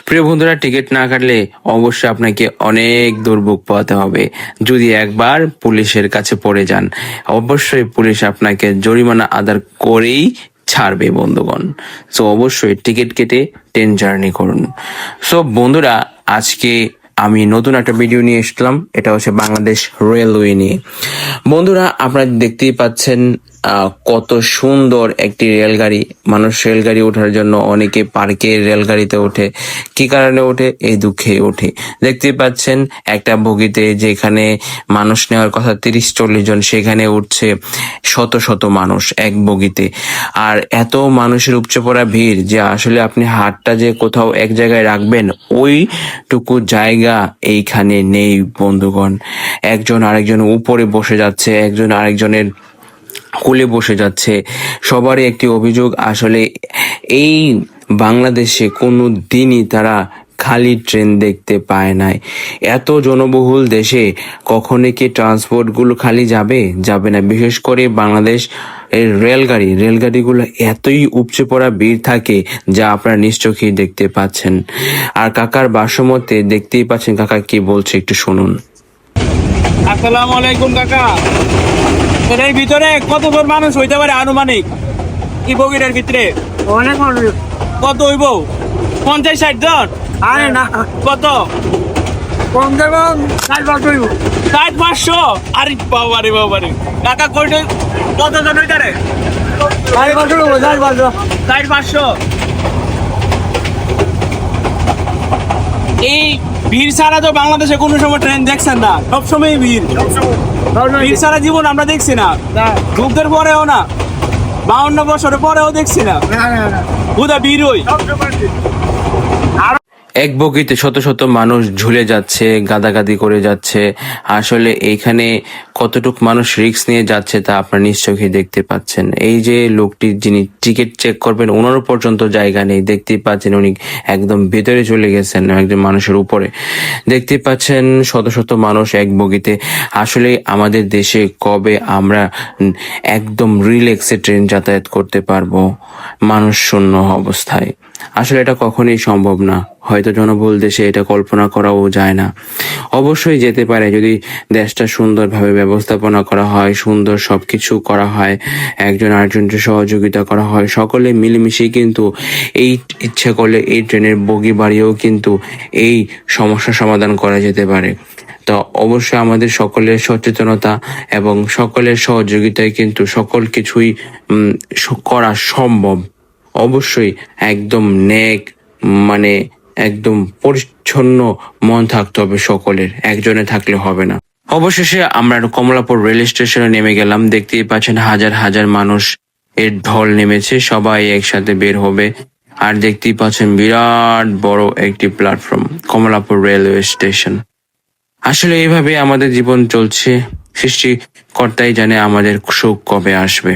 প্রিয় বন্ধুরা, টিকিট না কাটলে অবশ্যই আপনাকে অনেক দুর্ভোগ পোহাতে হবে। যদি একবার পুলিশের কাছে পড়ে যান, অবশ্যই পুলিশ আপনাকে জরিমানা আদায় করেই ছাড়বে বন্ধুগণ। সো অবশ্যই টিকিট কেটে ট্রেন জার্নি করুন। সো বন্ধুরা, আজকে আমি নতুন একটা ভিডিও নিয়ে এসলাম। এটা হচ্ছে বাংলাদেশ রেলওয়ে নিয়ে। বন্ধুরা, আপনারা দেখতেই পাচ্ছেন কত সুন্দর একটি রেলগাড়ি। মানুষ রেলগাড়ি ওঠার জন্য অনেকে পার্কে রেলগাড়িতে ওঠে। কি কারণে ওঠে? এই দুঃখে ওঠে। দেখতেই পাচ্ছেন একটা বগিতে যেখানে মানুষ নেওয়ার কথা 30-40 জন, সেখানে উঠছে শত শত মানুষ এক বগিতে। আর এত মানুষের উপচে পড়া ভিড় যে আসলে আপনি হাতটা যে কোথাও এক জায়গায় রাখবেন, ওইটুকু জায়গা এইখানে নেই বন্ধুগণ। একজন আরেকজন উপরে বসে যাচ্ছে, একজন আরেকজনের কোলে বসে যাচ্ছে। সবারই একটি অভিযোগ, আসলে এই বাংলাদেশে কোনো দিনই তারা খালি ট্রেন দেখতে পায় নাই। এত জনবহুল দেশে কখনো কি ট্রান্সপোর্টগুলো খালি যাবে? যাবে না। বিশেষ করে বাংলাদেশ এর রেলগাড়িগুলো এতই উপচে পড়া ভিড় থাকে, যা আপনারা নিশ্চয়ই দেখতে পাচ্ছেন। আর কাকার ভাষ্যমতে দেখতেই পাচ্ছেন কাকা কি বলছে, একটু শুনুন। আসসালামু আলাইকুম কাকা। এর ভিতরে কতজন মানুষ হইতে পারে আনুমানিক? এই বগিটার ভিতরে অনেক মানুষ। কত হইব? 50-60 জন? আরে না, কত? কম থেকে কম 4-5 হইব। 400-500? আরে বাবারে বাবারে কাকা, কয়টা কতজন হইতে পারে? 4-5 হইব, 4-5। 400-500? এই ভিড় ছাড়া তো বাংলাদেশে কোনো সময় ট্রেন দেখছেন না, সবসময় ভিড়। ভিড় ছাড়া জীবন আমরা দেখছি না, যুদ্ধের পরেও না, 52 বছরের পরেও দেখছি না। বুধা ভিড় হই। এক বগিতে শত শত মানুষ ঝুলে যাচ্ছে, গাদাগাদি করে যাচ্ছে। আসলে এইখানে কতটুক মানুষ রিস্ক নিয়ে যাচ্ছে তা আপনারা নিশ্চয়ই দেখতে পাচ্ছেন। এই যে লোকটি যিনি টিকিট চেক করবেন, ওনারও পর্যন্ত জায়গা নেই। দেখতেই পাচ্ছেন উনি একদম ভেতরে চলে গেছেন, একজন মানুষের উপরে। দেখতে পাচ্ছেন শত শত মানুষ এক বগিতে। আসলে আমাদের দেশে কবে আমরা একদম রিল্যাক্সে ট্রেন যাতায়াত করতে পারবো মানুষ শূন্য অবস্থায়? আসলে এটা কখনোই সম্ভব না। হয়তো জনবহুল দেশে এটা কল্পনা করাও যায় না। অবশ্যই যেতে পারে যদি দেশটা সুন্দরভাবে ব্যবস্থাপনা করা হয়, সুন্দর সবকিছু করা হয়, একজন আরেকজনকে সহযোগিতা করা হয়, সকলে মিলেমিশেই কিন্তু এই ইচ্ছা করলে এই ট্রেনের বগি বাড়িয়েও কিন্তু এই সমস্যা সমাধান করা যেতে পারে। তো অবশ্যই আমাদের সকলের সচেতনতা এবং সকলের সহযোগিতায় কিন্তু সকল কিছুই করা সম্ভব। অবশ্যই একদম মানে একদম পরিচ্ছন্ন মন থাকতে হবে সকলের, একজনে থাকলে হবে না। অবশেষে আমরা কমলাপুর রেল স্টেশনে নেমে গেলাম। দেখতেই পাচ্ছেন হাজার হাজার মানুষ এর ঢল নেমেছে, সবাই একসাথে বের হবে। আর দেখতেই পাচ্ছেন বিরাট বড় একটি প্ল্যাটফর্ম, কমলাপুর রেলওয়ে স্টেশন। আসলে এইভাবে আমাদের জীবন চলছে। সৃষ্টিকর্তাই জানে আমাদের সুখ কবে আসবে।